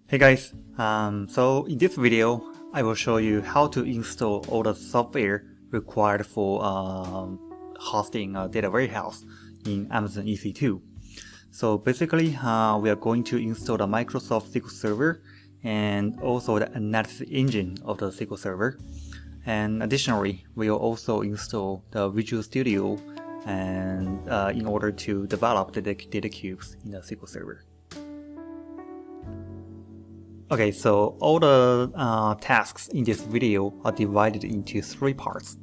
Hey guys, so in this video I will show you how to install all the software required for hosting a data warehouse in Amazon EC2. So basically we are going to install the Microsoft SQL Server and also the analysis engine of the SQL Server. And additionally, we will also install the Visual Studio and in order to develop the data cubes in the SQL Server. Okay, so all the tasks in this video are divided into three parts.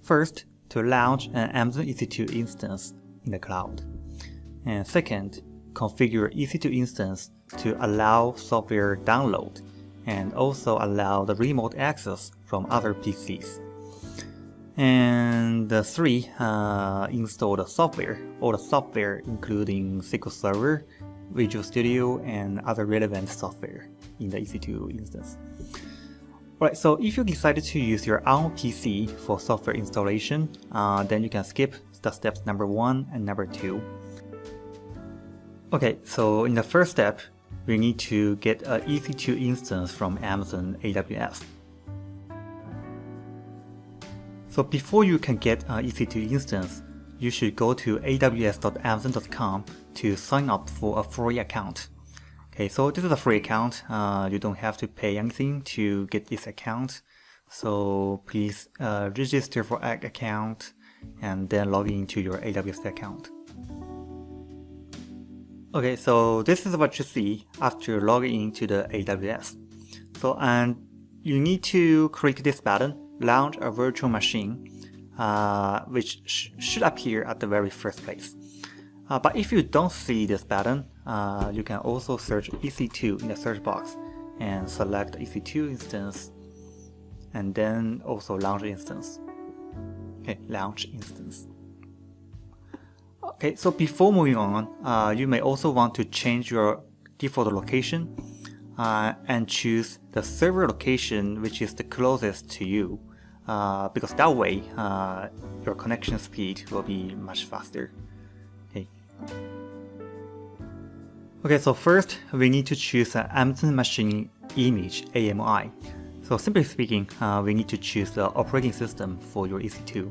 First, to launch an Amazon EC2 instance in the cloud. And second, configure EC2 instance to allow software download and also allow the remote access from other PCs. And three, install the software, all the software including SQL Server, Visual Studio, and other relevant software in the EC2 instance. Alright, so if you decided to use your own PC for software installation, then you can skip the steps number 1 and number 2. Okay, so in the first step, we need to get an EC2 instance from Amazon AWS. So before you can get an EC2 instance, you should go to aws.amazon.com to sign up for a free account. Okay, so this is a free account. You don't have to pay anything to get this account. So please register for an account and then log into your AWS account. Okay, so this is what you see after logging into the AWS. So and you need to click this button, launch a virtual machine, which should appear at the very first place. But if you don't see this button, you can also search EC2 in the search box and select EC2 instance and then also launch instance. Okay, launch instance. Okay, so before moving on, you may also want to change your default location and choose the server location which is the closest to you, because that way your connection speed will be much faster. Okay, so first we need to choose an Amazon Machine Image AMI. So simply speaking, we need to choose the operating system for your EC2.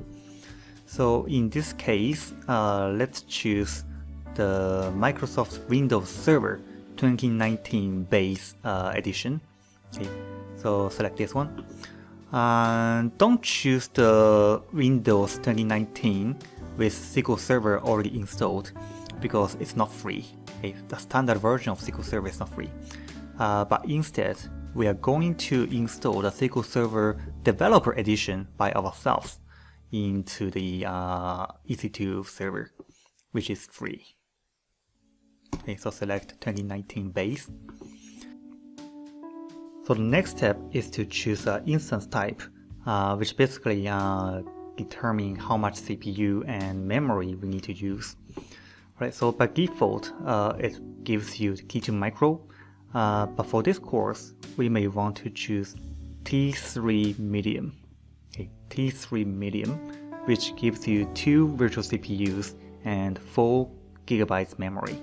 So in this case, let's choose the Microsoft Windows Server 2019 base edition. Okay, so select this one. Don't choose the Windows 2019 with SQL Server already installed, because it's not free. Okay, the standard version of SQL Server is not free. But instead, we are going to install the SQL Server Developer Edition by ourselves into the EC2 server, which is free. Okay, so select 2019 base. So the next step is to choose an instance type, which basically determine how much CPU and memory we need to use. Right, so by default, it gives you T2 micro, but for this course, we may want to choose T3 medium. Okay, T3 medium, which gives you 2 virtual CPUs and 4 GB memory,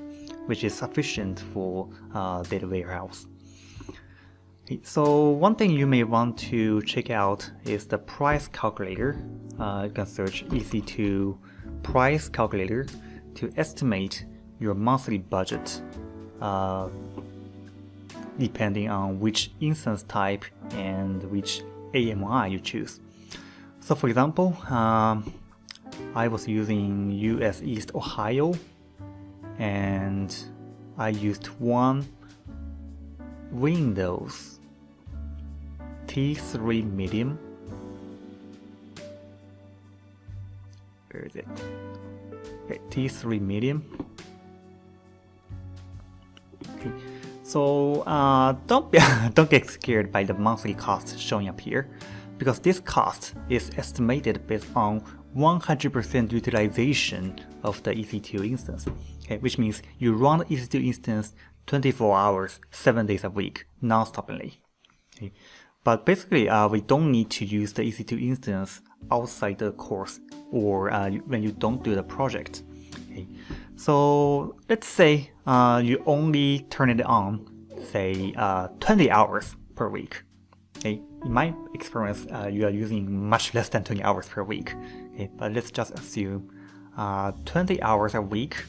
which is sufficient for data warehouse. Okay, so one thing you may want to check out is the price calculator. You can search EC2 price calculator to estimate your monthly budget depending on which instance type and which AMI you choose. So for example, I was using US East Ohio and I used one Windows T3 medium. Where is it? Okay, T3 medium. Okay. So don't get scared by the monthly cost showing up here, because this cost is estimated based on 100% utilization of the EC2 instance. Okay, which means you run the EC2 instance 24 hours, 7 days a week, non-stoply. Okay. But basically, we don't need to use the EC2 instance outside the course or when you don't do the project. Okay. So let's say you only turn it on say 20 hours per week. Okay, in my experience, you are using much less than 20 hours per week. Okay, but let's just assume 20 hours a week.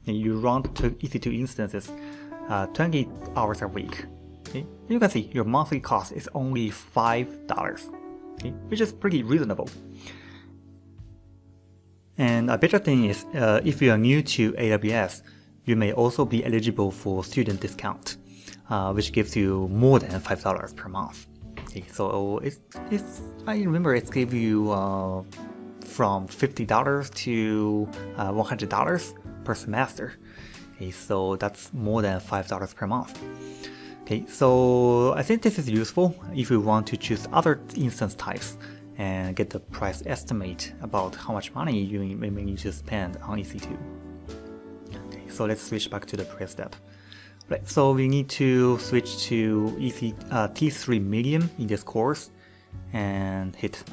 Okay, you run to EC2 instances 20 hours a week. Okay, you can see your monthly cost is only $5, okay, which is pretty reasonable. And a better thing is, if you are new to AWS, you may also be eligible for student discount, which gives you more than $5 per month. Okay, so I remember it gave you from $50 to $100 per semester. Okay, so that's more than $5 per month. Okay, so I think this is useful if you want to choose other instance types and get the price estimate about how much money you may need to spend on EC2. Okay, so let's switch back to the previous step. Right, so we need to switch to T3 Medium in this course and hit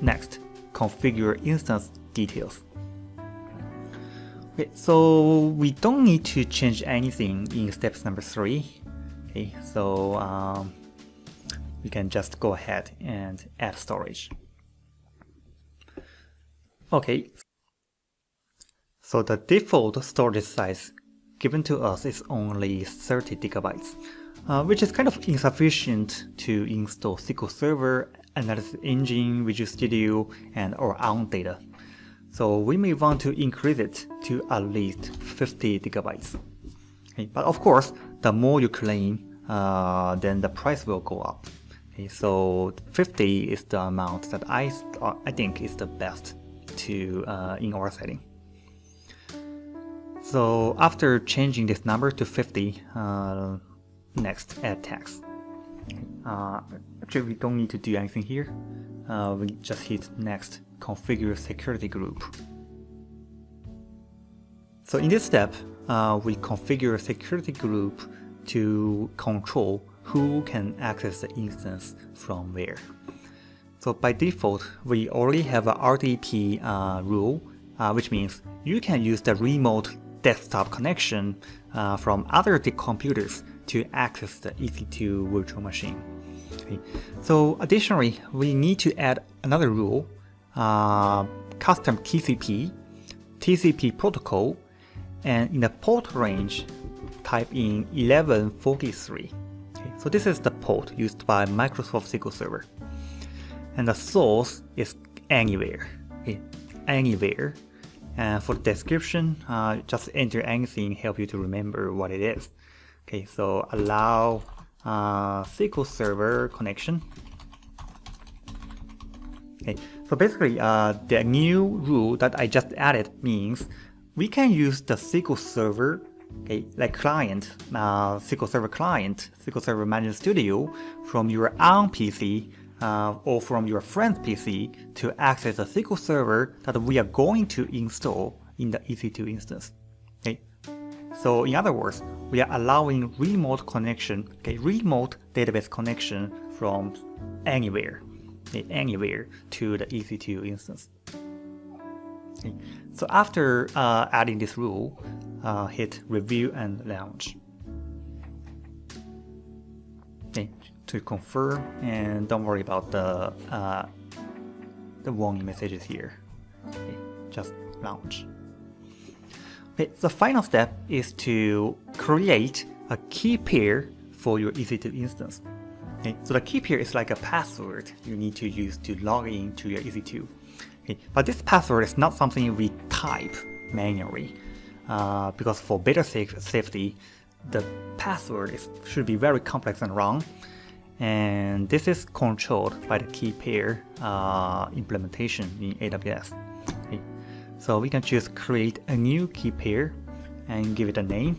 Next, configure instance details. Okay, so we don't need to change anything in steps number 3. Okay, so we can just go ahead and add storage. Okay, so the default storage size given to us is only 30 gigabytes, which is kind of insufficient to install SQL Server, AnalysisEngine, Visual Studio, and our own data. So we may want to increase it to at least 50 gigabytes. Okay, but of course, the more you claim, then the price will go up. Okay, so 50 is the amount that I think is the best to in our setting. So after changing this number to 50, next add tags. Actually, we don't need to do anything here. We just hit next, configure security group. So in this step, we configure a security group to control who can access the instance from where. So by default, we already have a RDP rule, which means you can use the remote desktop connection from other computers to access the EC2 virtual machine. Okay. So additionally, we need to add another rule, custom TCP protocol, and in the port range, type in 1143. Okay. So this is the port used by Microsoft SQL Server. And the source is anywhere. Okay. Anywhere. And for the description, just enter anything help you to remember what it is. Okay, so allow SQL Server connection. Okay, so basically the new rule that I just added means we can use the SQL Server, okay, like client, SQL Server client, SQL Server Management Studio from your own PC or from your friend's PC to access the SQL Server that we are going to install in the EC2 instance. Okay, so in other words, we are allowing remote connection, okay, remote database connection from anywhere, okay, anywhere to the EC2 instance. Okay. So after adding this rule, hit review and launch. Okay, to confirm, and don't worry about the warning messages here. Okay, just launch. Okay, the final step is to create a key pair for your EC2 instance. Okay, so the key pair is like a password you need to use to log in to your EC2. Okay, but this password is not something we type manually, because for better safety, the password should be very complex and long, and this is controlled by the key pair implementation in AWS. Okay. So we can choose create a new key pair and give it a name.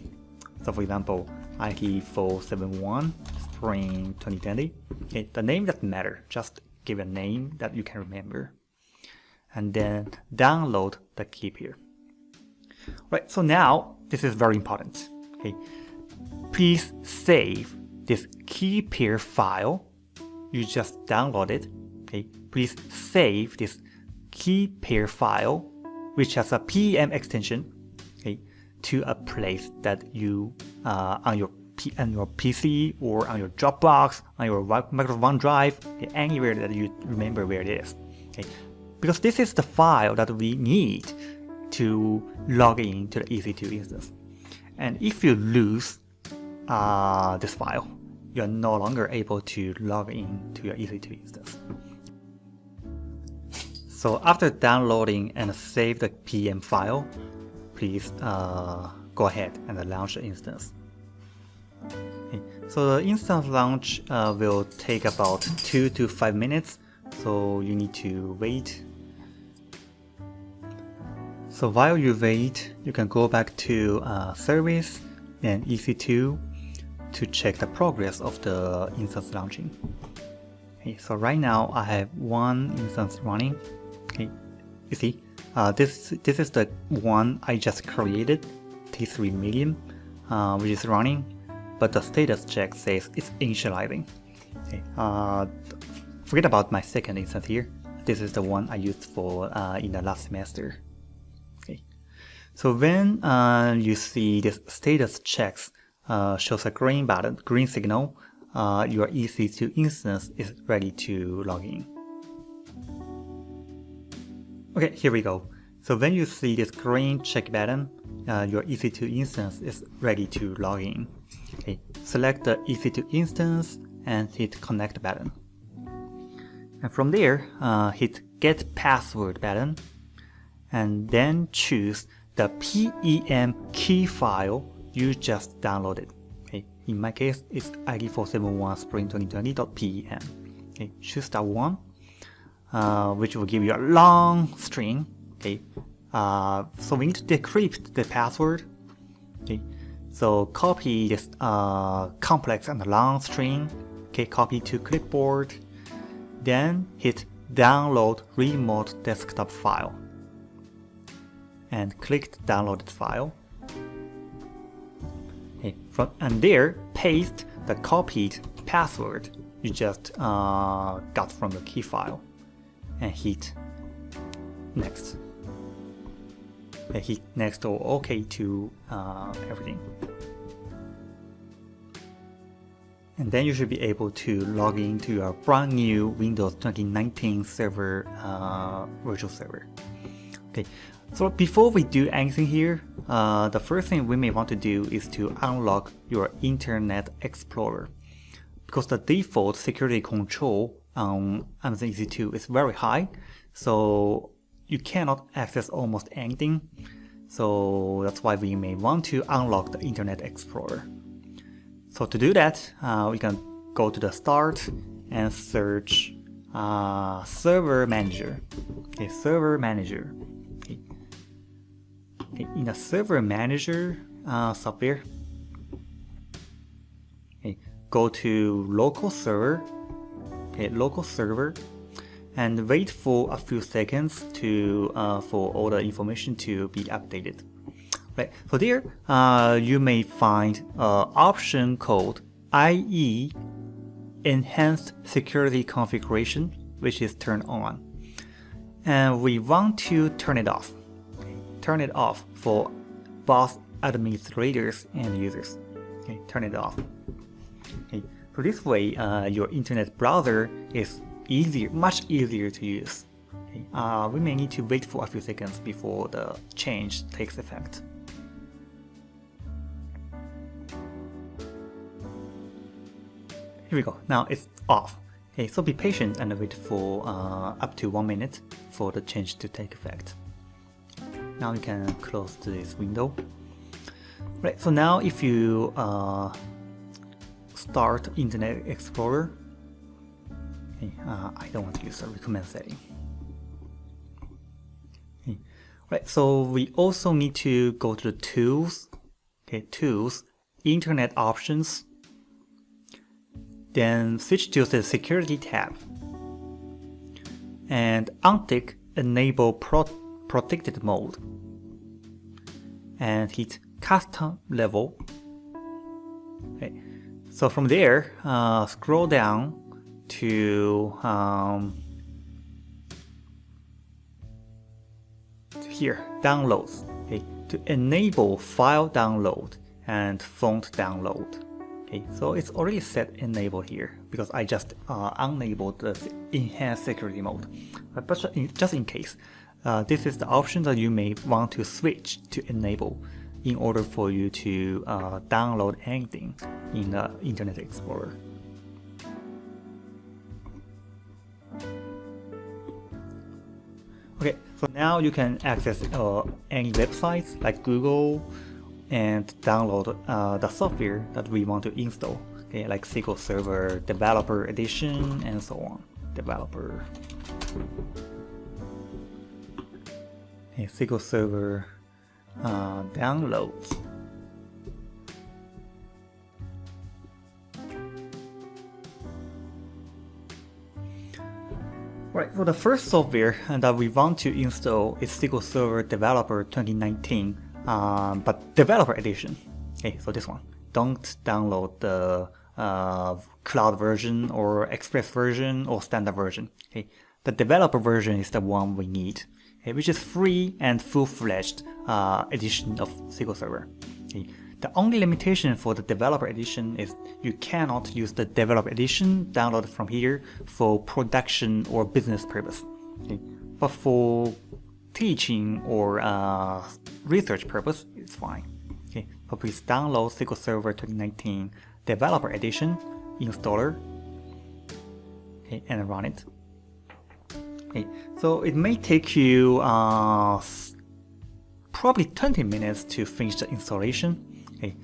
So for example, IT471 Spring 2020. Okay, the name doesn't matter, just give a name that you can remember. And then download the key pair. Right, so now this is very important. Okay, please save this key pair file you just downloaded. Okay, please save this key pair file, which has a PM extension, okay, to a place that you on your your PC or on your Dropbox, on your Microsoft OneDrive, okay, anywhere that you remember where it is. Okay? Because this is the file that we need to log in to the EC2 instance. And if you lose this file, you are no longer able to log in to your EC2 instance. So after downloading and save the PM file, please go ahead and launch the instance. Okay. So the instance launch will take about 2 to 5 minutes, so you need to wait. So while you wait, you can go back to Service and EC2 to check the progress of the instance launching. Okay, so right now I have one instance running. Okay, you see, this is the one I just created, T3 medium, which is running, but the status check says it's initializing. Okay, forget about my second instance here. This is the one I used for in the last semester. Okay, so when you see this status checks shows a green button, green signal, your EC2 instance is ready to log in. Okay, here we go. So when you see this green check button, your EC2 instance is ready to log in. Okay, select the EC2 instance and hit connect button. And from there, hit get password button, and then choose the PEM key file you just downloaded. Okay, in my case, it's id471spring2020.pem. Okay, choose that one, which will give you a long string. Okay, so we need to decrypt the password. Okay, so copy this complex and long string. Okay, copy to clipboard. Then hit download remote desktop file and click the downloaded file. Okay, and there paste the copied password you just got from the key file and hit next. Okay, hit next or OK to everything. And then you should be able to log into your brand new Windows 2019 server virtual server. Okay, so before we do anything here, the first thing we may want to do is to unlock your Internet Explorer, because the default security control on Amazon EC2 is very high, so you cannot access almost anything. So that's why we may want to unlock the Internet Explorer. So to do that, we can go to the start and search Server Manager. Okay, Server Manager. Okay. Okay, in the Server Manager software, okay, go to Local Server. Okay, Local Server, and wait for a few seconds to for all the information to be updated. Right, so there you may find option called IE Enhanced Security Configuration, which is turned on, and we want to turn it off. Okay, turn it off for both administrators and users. Okay, turn it off. Okay, so this way your internet browser is much easier to use. Okay, we may need to wait for a few seconds before the change takes effect. Here we go, now it's off. Okay, so be patient and wait for up to 1 minute for the change to take effect. Now you can close this window. Right, so now if you start Internet Explorer, okay, I don't want to use the recommend setting. Okay. Right, so we also need to go to the Tools, okay, Tools, Internet Options, then switch to the Security tab and untick Enable Protected Mode and hit Custom Level. Okay. So from there, scroll down to here, Downloads. Okay. To enable File Download and Font Download. Okay, so it's already set enable here because I just enabled the enhanced security mode. But just in case, this is the option that you may want to switch to enable in order for you to download anything in the Internet Explorer. Okay, so now you can access any websites like Google and download the software that we want to install, okay, like SQL Server Developer Edition and so on. Developer. Okay, SQL Server downloads. Right, so the first software that we want to install is SQL Server Developer 2019. But Developer Edition. Okay, so this one. Don't download the cloud version or express version or standard version. Okay, the developer version is the one we need, okay, which is free and full-fledged edition of SQL Server. Okay. The only limitation for the developer edition is you cannot use the developer edition downloaded from here for production or business purpose. Okay. But for teaching or research purpose, it's fine. Okay, so please download SQL Server 2019 Developer Edition installer, okay, and run it. Okay, so it may take you probably 20 minutes to finish the installation. Okay,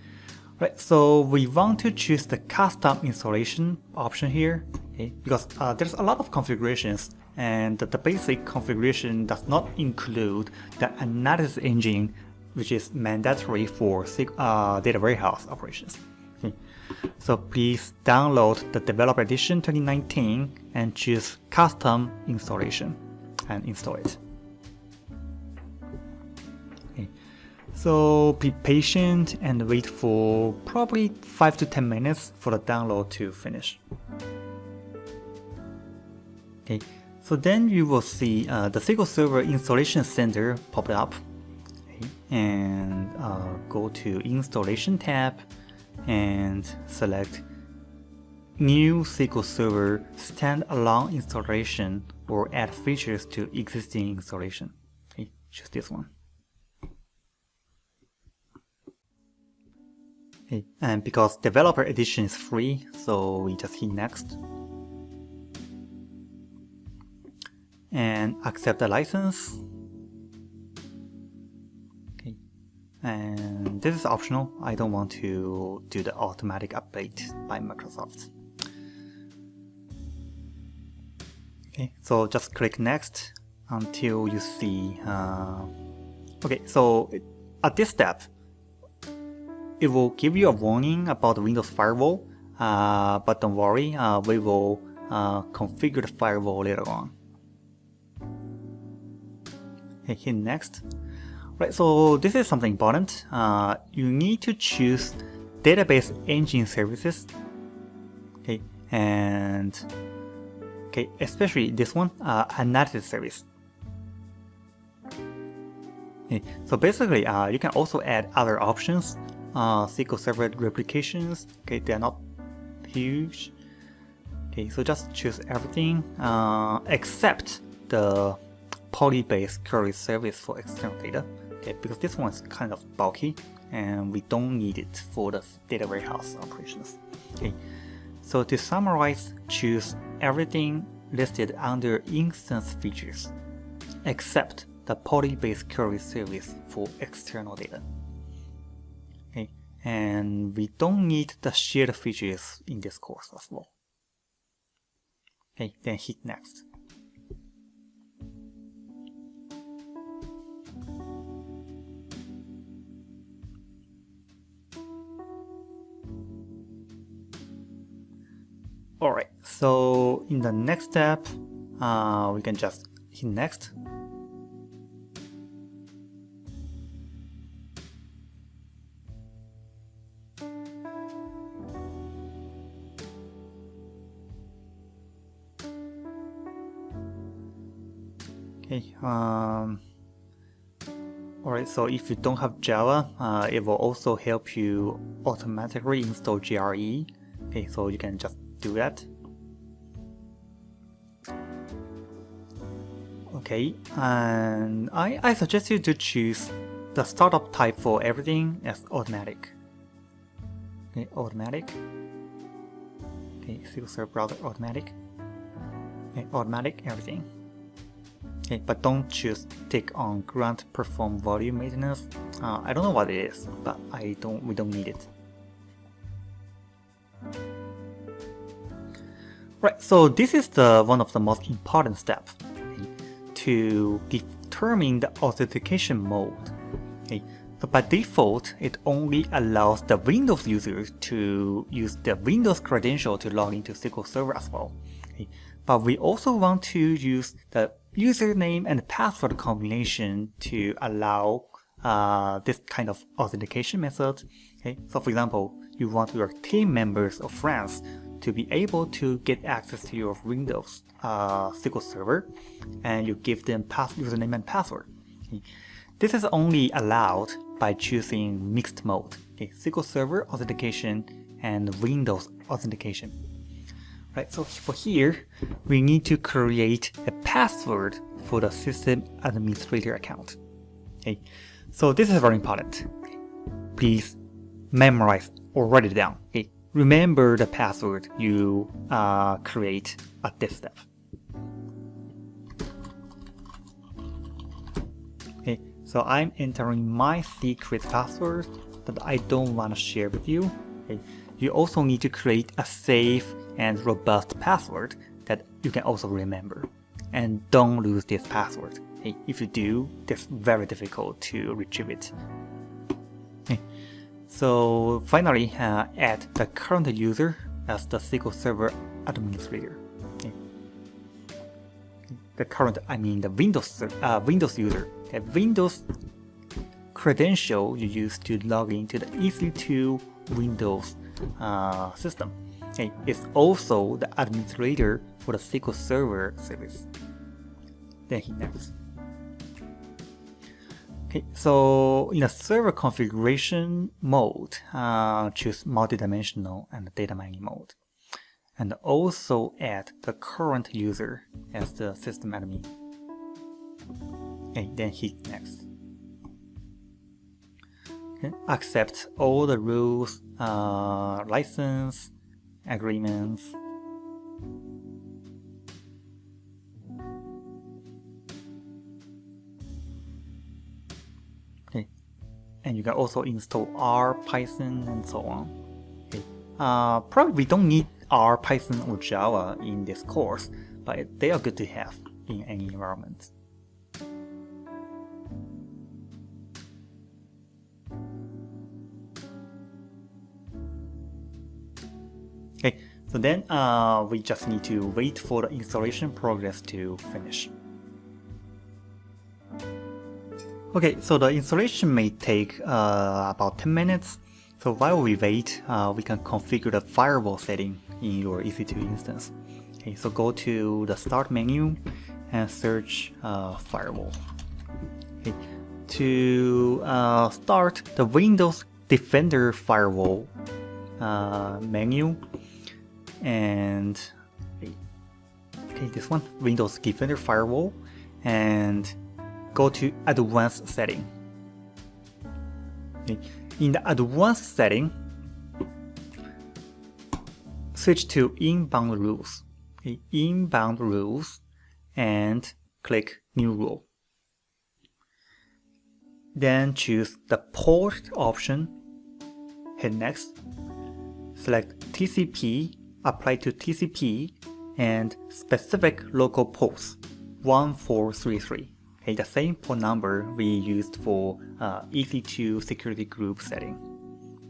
right. So we want to choose the custom installation option here, okay, because there's a lot of configurations. And the basic configuration does not include the analysis engine, which is mandatory for data warehouse operations. Okay. So please download the Developer Edition 2019 and choose Custom Installation and install it. Okay. So be patient and wait for probably 5 to 10 minutes for the download to finish. Okay. So then you will see the SQL Server Installation Center pop up, okay, and go to Installation tab and select New SQL Server Standalone Installation or add features to existing installation. Okay, choose this one. Okay, and because Developer Edition is free, so we just hit Next. And accept the license. Okay, and this is optional. I don't want to do the automatic update by Microsoft. Okay, so just click next until you see. Okay, so at this step, it will give you a warning about the Windows Firewall, but don't worry, we will configure the firewall later on. Okay, hit next. Right, so this is something important. You need to choose database engine services. Okay, and okay, especially this one, analysis service. Okay, so basically, you can also add other options. SQL Server replications. Okay, they are not huge. Okay, so just choose everything except the poly-based query service for external data, okay, because this one is kind of bulky and we don't need it for the data warehouse operations. Okay, so to summarize, choose everything listed under instance features except the poly-based query service for external data. Okay, and we don't need the shared features in this course as well. Okay, then hit next. Alright, so in the next step, we can just hit next. Okay, Alright, so if you don't have Java, it will also help you automatically install GRE. Okay, so you can just do that. Okay, and I suggest you to choose the startup type for everything as automatic. Okay, automatic. Okay, SQL Server browser automatic. Okay, automatic everything. Okay, but don't choose tick on grant perform volume maintenance. I don't know what it is, but we don't need it. Right, so this is one of the most important steps, okay, to determine the authentication mode. Okay, so by default, it only allows the Windows user to use the Windows credential to log into SQL Server as well. Okay, but we also want to use the username and password combination to allow this kind of authentication method. Okay, so for example, you want your team members or friends to be able to get access to your Windows SQL Server, and you give them username and password. Okay. This is only allowed by choosing mixed mode, okay, SQL Server authentication and Windows authentication. Right, so for here, we need to create a password for the system administrator account. Okay, so this is very important. Please memorize or write it down. Okay, remember the password you create at this step. Okay, so I'm entering my secret password that I don't want to share with you. Okay, you also need to create a safe and robust password that you can also remember. And don't lose this password. Okay, if you do, it's very difficult to retrieve it. Okay. So finally, add the current user as the SQL Server administrator. Okay. The current, I mean the Windows user. Okay. Windows credential you use to log into the EC2 Windows system. Okay. It's also the administrator for the SQL Server service. Then hit next. Okay, so in the server configuration mode, choose multidimensional and data mining mode, and also add the current user as the system admin. Okay, then hit next. Okay, accept all the rules, license, agreements. And you can also install R, Python, and so on. Okay. Probably we don't need R, Python, or Java in this course, but they are good to have in any environment. Okay, so then we just need to wait for the installation progress to finish. Okay, so the installation may take about 10 minutes. So while we wait, we can configure the firewall setting in your EC2 instance. Okay, so go to the Start menu and search Firewall. Okay, to start the Windows Defender Firewall menu, and okay, this one, Windows Defender Firewall, and go to Advanced Setting. Okay. In the Advanced Setting, switch to Inbound Rules. Okay. Inbound Rules, and click New Rule. Then choose the Port option, hit Next, select TCP, apply to TCP, and specific local ports 1433. Okay, the same port number we used for EC2 security group setting.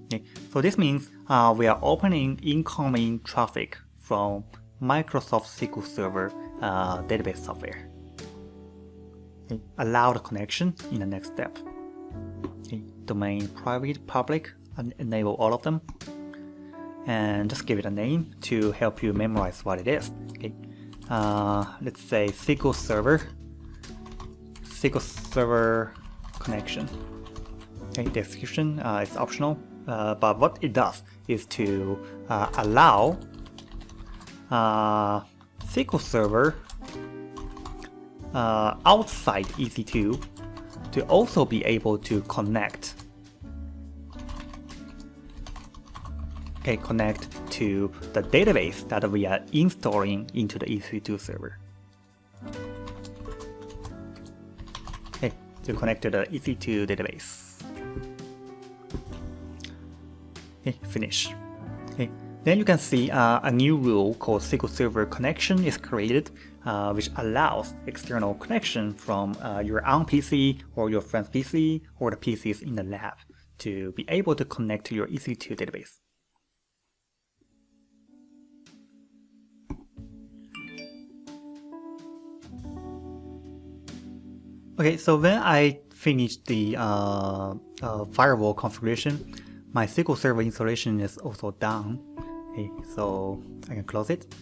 Okay, so this means we are opening incoming traffic from Microsoft SQL Server database software. Okay, allow the connection in the next step. Okay, domain private, public, and enable all of them. And just give it a name to help you memorize what it is. Okay, let's say SQL Server connection. Okay, description is optional, but what it does is to allow SQL Server outside EC2 to also be able to connect. Okay, connect to the database that we are installing into the EC2 server. Okay, to connect to the EC2 database. Okay, finish. Okay, then you can see a new rule called SQL Server connection is created, which allows external connection from your own PC or your friend's PC or the PCs in the lab to be able to connect to your EC2 database. Okay, so when I finish the firewall configuration, my SQL Server installation is also done. Okay, so I can close it.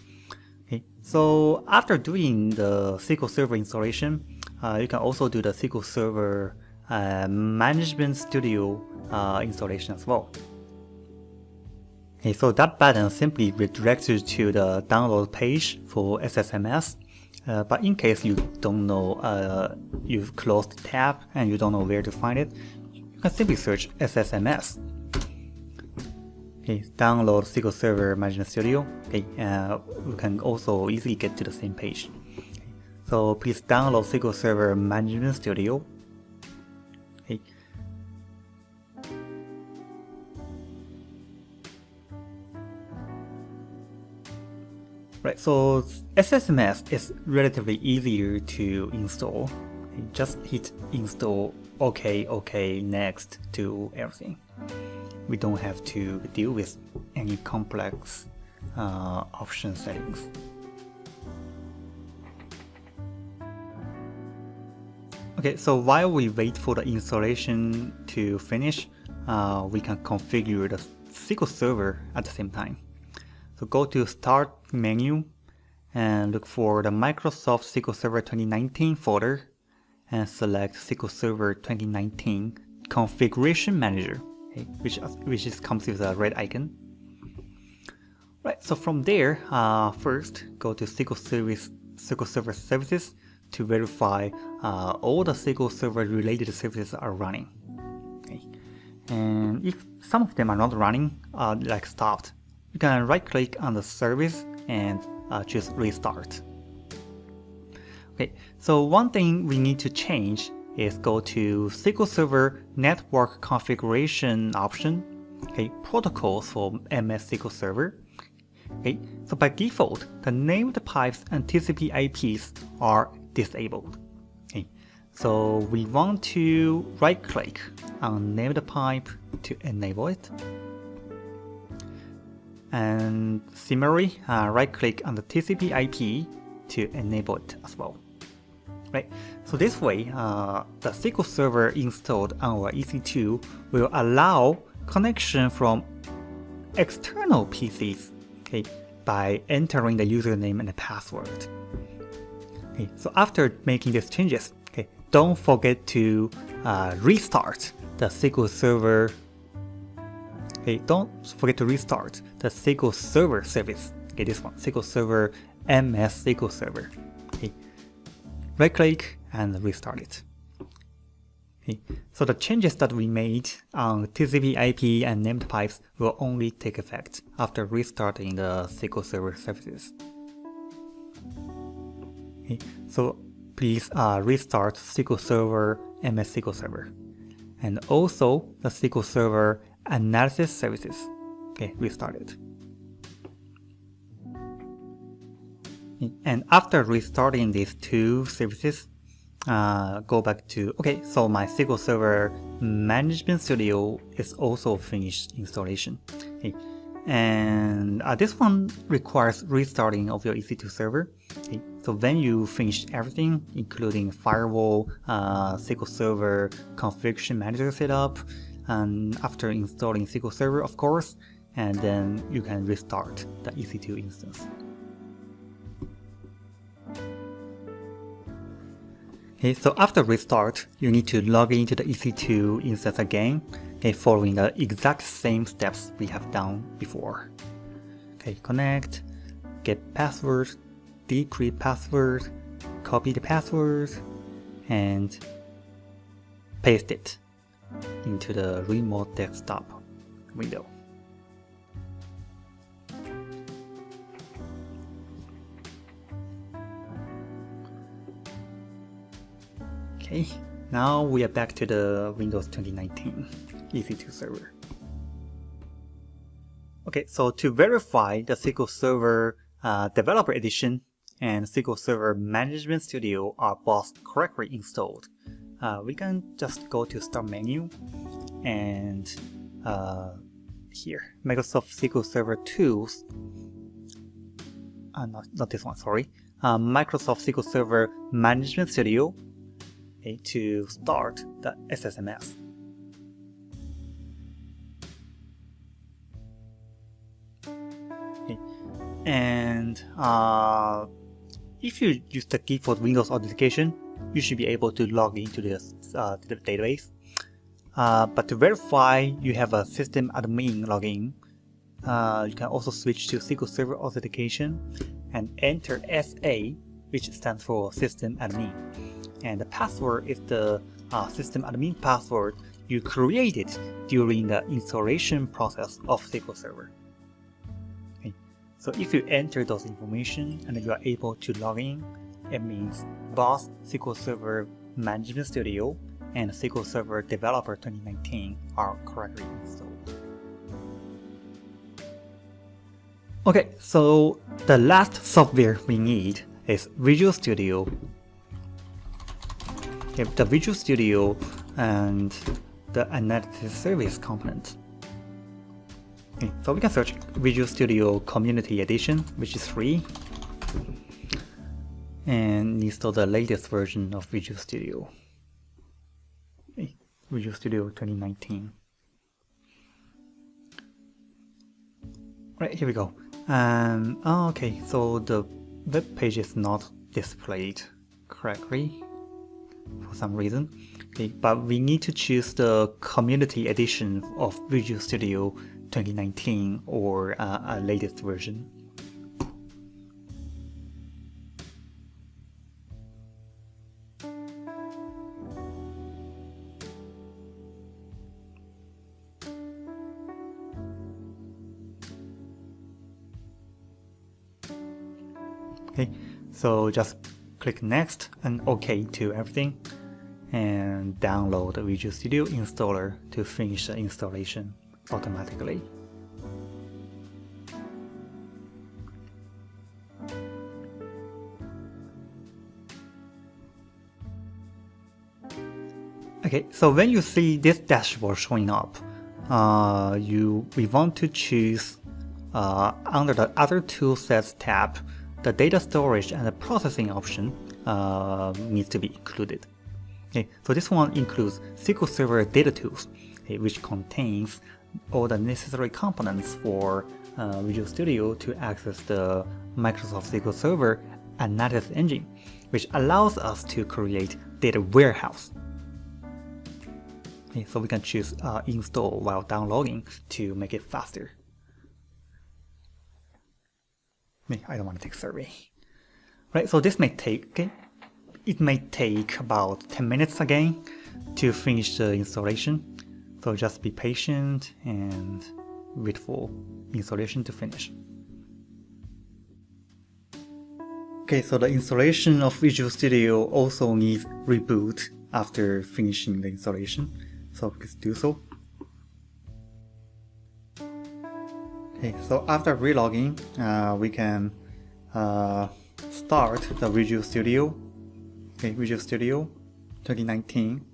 Okay, so after doing the SQL Server installation, you can also do the SQL Server Management Studio installation as well. Okay, so that button simply redirects you to the download page for SSMS. But in case you don't know, you've closed the tab and you don't know where to find it, you can simply search SSMS. Okay, download SQL Server Management Studio. Okay, you can also easily get to the same page. Okay, so please download SQL Server Management Studio. Okay. Right, so SSMS is relatively easier to install. Okay, just hit install, OK, next to everything. We don't have to deal with any complex option settings. Okay, so while we wait for the installation to finish, we can configure the SQL Server at the same time. So go to Start menu and look for the Microsoft SQL Server 2019 folder and select SQL Server 2019 Configuration Manager, okay, which comes with a red icon. Right, so from there, first go to SQL Server Services to verify all the SQL Server related services are running. Okay. And if some of them are not running, like stopped, you can right click on the service and choose restart. Okay, so one thing we need to change is go to SQL Server Network Configuration option, okay, protocols for MS SQL Server. Okay, so by default, the named pipes and TCP IPs are disabled. Okay, so we want to right click on named pipe to enable it. And similarly, right click on the TCP IP to enable it as well. Right, so this way, the SQL Server installed on our EC2 will allow connection from external PCs, okay, by entering the username and the password. Okay, so after making these changes, okay, don't forget to restart the SQL Server. Okay, don't forget to restart the SQL Server service. Okay, this one, SQL Server MS SQL Server. Okay, right click and restart it. Okay, so the changes that we made on TCP IP and named pipes will only take effect after restarting the SQL Server services. Okay, so please restart SQL Server MS SQL Server and also the SQL Server Analysis services. Okay, restart it. And after restarting these two services, go back to, okay, so my SQL Server Management Studio is also finished installation. Okay. And this one requires restarting of your EC2 server. Okay. So when you finish everything, including Firewall, SQL Server Configuration Manager setup, and after installing SQL Server, of course, and then you can restart the EC2 instance. Okay, so after restart, you need to log into the EC2 instance again, okay, following the exact same steps we have done before. Okay, connect, get password, decrypt password, copy the password, and paste it into the remote desktop window. Okay, now we are back to the Windows 2019 EC2 server. Okay, so to verify the SQL Server Developer Edition and SQL Server Management Studio are both correctly installed, we can just go to Start menu and here, Microsoft SQL Server Tools, not this one, sorry, Microsoft SQL Server Management Studio, okay, to start the SSMS. Okay. And if you use the default Windows authentication, you should be able to log into this to the database. But to verify you have a system admin login, you can also switch to SQL Server authentication and enter SA, which stands for system admin. And the password is the system admin password you created during the installation process of SQL Server. Okay. So if you enter those information and you are able to log in, it means both SQL Server Management Studio and SQL Server Developer 2019 are correctly installed. Okay, so the last software we need is Visual Studio. Okay, the Visual Studio and the Analysis Service component. Okay, so we can search Visual Studio Community Edition, which is free, and install the latest version of Visual Studio. Okay, Visual Studio 2019. Right, here we go. Okay, so the web page is not displayed correctly for some reason. Okay, but we need to choose the community edition of Visual Studio 2019 or a latest version. Okay, so just click next and OK to everything and download the Visual Studio installer to finish the installation automatically. Okay, so when you see this dashboard showing up, we want to choose under the Other Toolsets tab, the data storage and the processing option needs to be included. Okay, so this one includes SQL Server Data Tools, okay, which contains all the necessary components for Visual Studio to access the Microsoft SQL Server AnalysisEngine, which allows us to create data warehouse. Okay, so we can choose install while downloading to make it faster. I don't want to take survey. Right, so this may take, okay, it may take about 10 minutes again to finish the installation. So just be patient and wait for installation to finish. Okay, so the installation of Visual Studio also needs reboot after finishing the installation. So please do so. Okay, so after relogging, we can start the Visual Studio. Okay, Visual Studio 2019.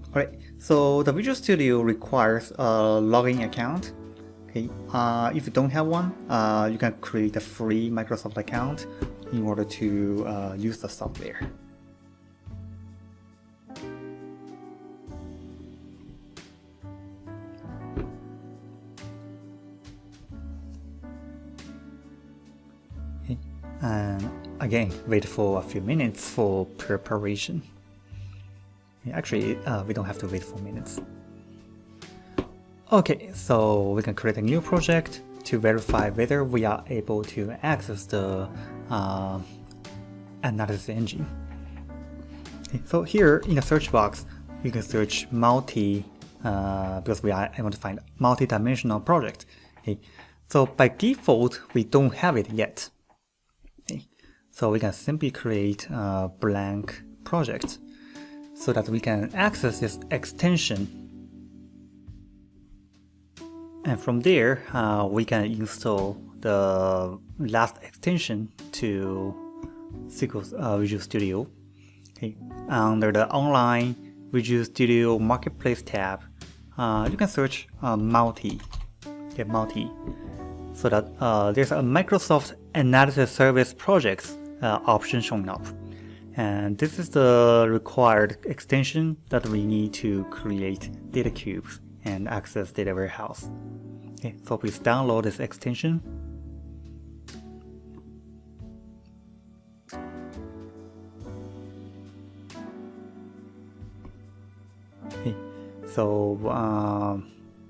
Alright, so the Visual Studio requires a login account. Okay, if you don't have one, you can create a free Microsoft account in order to use the software. and again wait for a few minutes for preparation. Actually, we don't have to wait for minutes. Okay, so we can create a new project to verify whether we are able to access the analysis engine. Okay, so here in the search box, you can search because I want to find multi-dimensional project. Okay, so by default, we don't have it yet. Okay, so we can simply create a blank project so that we can access this extension. And from there, we can install the last extension to Visual Studio. Okay. Under the Online Visual Studio Marketplace tab, you can search multi, so that there's a Microsoft Analysis Service Projects option showing up. And this is the required extension that we need to create data cubes and access data warehouse. Okay, so please download this extension. Okay, so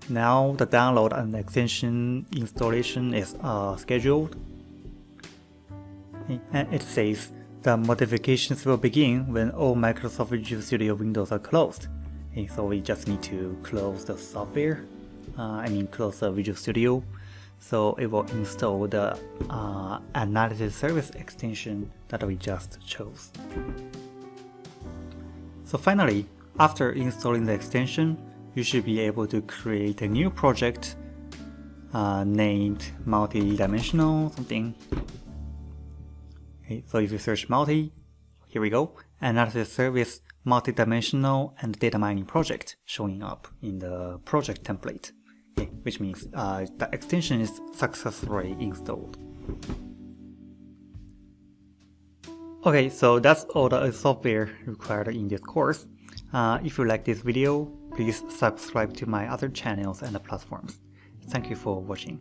now the download and extension installation is scheduled. Okay, and it says the modifications will begin when all Microsoft Visual Studio windows are closed. Okay, so we just need to close the software, close the Visual Studio, so it will install the Analysis Service extension that we just chose. So finally, after installing the extension, you should be able to create a new project named multi-dimensional something. Okay, so if you search multi, here we go, Analysis Service Multi-Dimensional and Data Mining Project showing up in the project template, okay, which means the extension is successfully installed. Okay, so that's all the software required in this course. If you like this video, please subscribe to my other channels and platforms. Thank you for watching.